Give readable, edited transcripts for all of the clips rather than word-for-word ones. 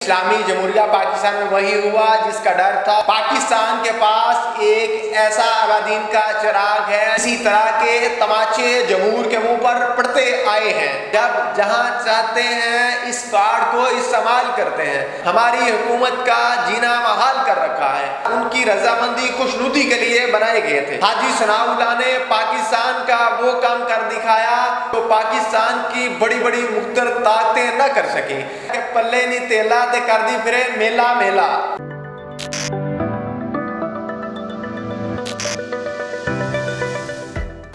اسلامی جمہوریہ پاکستان میں وہی ہوا جس کا ڈر تھا۔ پاکستان کے پاس ایک ایسا آبادین کا چراغ ہے، اسی طرح کے تماچے جمہور کے منہ پر پڑتے آئے ہیں، جب جہاں چاہتے ہیں اس کارڈ کو استعمال کرتے ہیں۔ ہماری حکومت کا جینا محال کر رکھا ہے، ان کی رضامندی خوشنودی کے لیے بنائے گئے تھے۔ حاجی ثناء اللہ نے پاکستان کا وہ کام کر دکھایا تو پاکستان کی بڑی بڑی مختلف طاقتیں نہ کر سکیں کہ پلے نہیں تیلا تے کر دی پھرے میلا میلا۔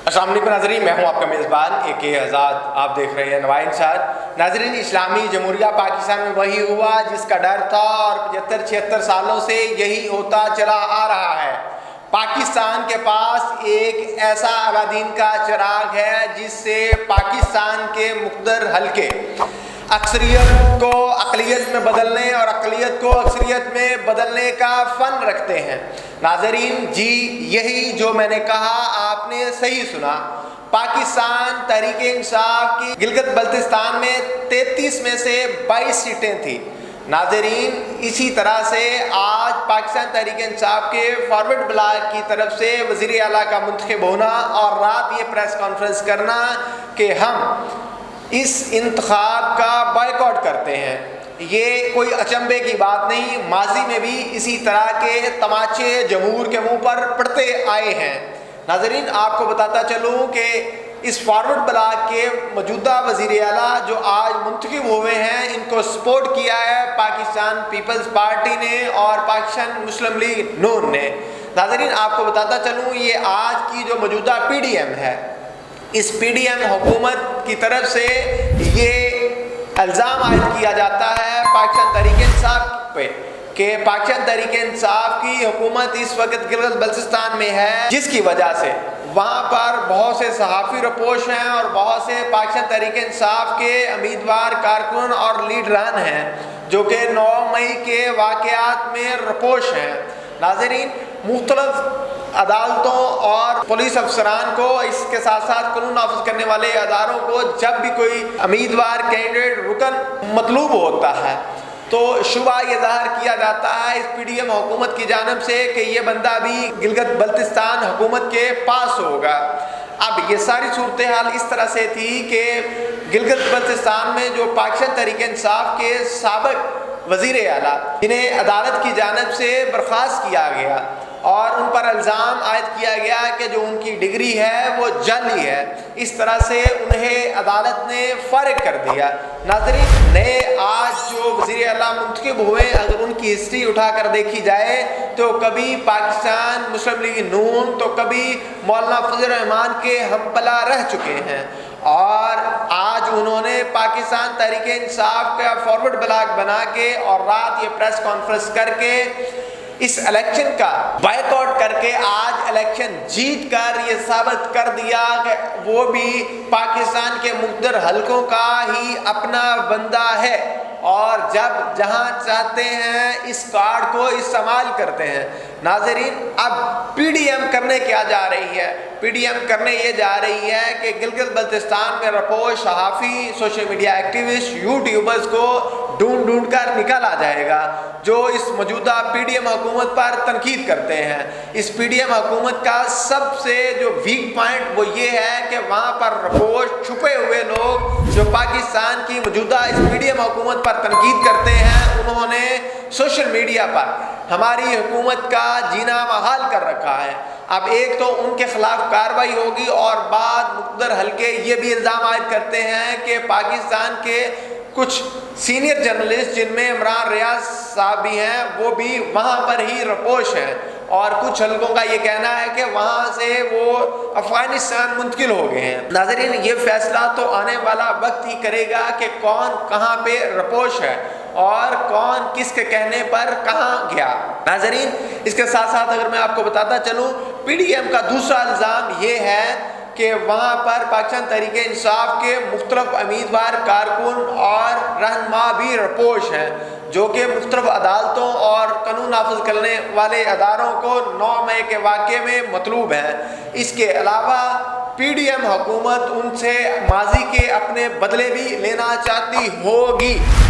السلام علیکم ناظرین، میں ہوں آپ کا میزبان AK آزاد، آپ دیکھ رہے ہیں نوائن ساتھ۔ ناظرین، اسلامی جمہوریہ پاکستان میں وہی ہوا جس کا ڈر تھا اور 75-76 سالوں سے یہی ہوتا چلا آ رہا ہے۔ پاکستان کے پاس ایک ایسا آبادین کا چراغ ہے جس سے پاکستان کے مقتدر حلقے اکثریت کو اقلیت میں بدلنے اور اقلیت کو اکثریت میں بدلنے کا فن رکھتے ہیں۔ ناظرین جی، یہی جو میں نے کہا آپ نے صحیح سنا۔ پاکستان تحریک انصاف کی گلگت بلتستان میں 33 میں سے 22 سیٹیں تھیں۔ ناظرین، اسی طرح سے آج پاکستان تحریک انصاف کے فارورڈ بلاک کی طرف سے وزیر اعلیٰ کا منتخب ہونا اور رات یہ پریس کانفرنس کرنا کہ ہم اس انتخاب کا بائیکاٹ کرتے ہیں، یہ کوئی اچنبے کی بات نہیں۔ ماضی میں بھی اسی طرح کے تماچے جمہور کے منہ پر پڑتے آئے ہیں۔ ناظرین، آپ کو بتاتا چلوں کہ اس فارورڈ بلاک کے موجودہ وزیر اعلیٰ جو آج منتخب ہوئے ہیں، ان کو سپورٹ کیا ہے پاکستان پیپلز پارٹی نے اور پاکستان مسلم لیگ نون نے۔ ناظرین، آپ کو بتاتا چلوں، یہ آج کی جو موجودہ PDM ہے، اس PDM حکومت کی طرف سے یہ الزام عائد کیا جاتا ہے پاکستان تحریک انصاف پہ کہ پاکستان تحریک انصاف کی حکومت اس وقت گلگت بلتستان میں ہے، جس کی وجہ سے وہاں پر بہت سے صحافی رپوش ہیں اور بہت سے پاکستان تحریک انصاف کے امیدوار کارکن اور لیڈران ہیں جو کہ 9 مئی کے واقعات میں رپوش ہیں۔ ناظرین، مختلف عدالتوں اور پولیس افسران کو، اس کے ساتھ ساتھ قانون نافذ کرنے والے اداروں کو جب بھی کوئی امیدوار کینڈیڈیٹ رکن مطلوب ہوتا ہے تو شبہ یہ ظاہر کیا جاتا ہے اس PDM حکومت کی جانب سے کہ یہ بندہ بھی گلگت بلتستان حکومت کے پاس ہوگا۔ اب یہ ساری صورتحال اس طرح سے تھی کہ گلگت بلتستان میں جو پاکستان تحریک انصاف کے سابق وزیر اعلیٰ جنہیں عدالت کی جانب سے برخاست کیا گیا اور ان پر الزام عائد کیا گیا کہ جو ان کی ڈگری ہے وہ جعلی ہے، اس طرح سے انہیں عدالت نے فارغ کر دیا۔ ناظرین، نئے آج جو وزیر اعلیٰ منتخب ہوئے، اگر ان کی ہسٹری اٹھا کر دیکھی جائے تو کبھی پاکستان مسلم لیگ نون تو کبھی مولانا فضل الرحمان کے ہم پلا رہ چکے ہیں، اور آج انہوں نے پاکستان تحریک انصاف کا فارورڈ بلاک بنا کے اور رات یہ پریس کانفرنس کر کے اس الیکشن کا بائیکاٹ کر کے آج الیکشن جیت کر یہ ثابت کر دیا کہ وہ بھی پاکستان کے مقتدر حلقوں کا ہی اپنا بندہ ہے اور جب جہاں چاہتے ہیں اس کارڈ کو استعمال کرتے ہیں۔ ناظرین، اب PDM کرنے کیا جا رہی ہے؟ PDM کرنے یہ جا رہی ہے کہ گلگت بلتستان میں رپوش صحافی، سوشل میڈیا ایکٹیوسٹ، یوٹیوبرز کو ڈھونڈ کر نکالا جائے گا جو اس موجودہ PDM حکومت پر تنقید کرتے ہیں۔ اس PDM حکومت کا سب سے جو ویک پوائنٹ وہ یہ ہے کہ وہاں پر رپوش چھپے ہوئے لوگ جو پاکستان کی موجودہ اس PDM حکومت پر تنقید کرتے ہیں، انہوں نے سوشل میڈیا پر ہماری حکومت کا جینا محال کر رکھا ہے۔ اب ایک تو ان کے خلاف کارروائی ہوگی اور بعد مقتدر حلقے یہ بھی الزام عائد کرتے ہیں کہ پاکستان کے کچھ سینئر جرنلسٹ جن میں عمران ریاض صاحب بھی ہیں، وہ بھی وہاں پر ہی رپوش ہیں، اور کچھ حلقوں کا یہ کہنا ہے کہ وہاں سے وہ افغانستان منتقل ہو گئے ہیں۔ ناظرین، یہ فیصلہ تو آنے والا وقت ہی کرے گا کہ کون کہاں پہ رپوش ہے اور کون کس کے کہنے پر کہاں گیا۔ ناظرین، اس کے ساتھ ساتھ اگر میں آپ کو بتاتا چلوں، PDM کا دوسرا الزام یہ ہے کہ وہاں پر پاکستان تحریک انصاف کے مختلف امیدوار کارکن اور رہنما بھی رپوش ہیں جو کہ مختلف عدالتوں اور قانون نافذ کرنے والے اداروں کو 9 مئی کے واقعے میں مطلوب ہیں۔ اس کے علاوہ PDM حکومت ان سے ماضی کے اپنے بدلے بھی لینا چاہتی ہوگی،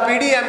PDM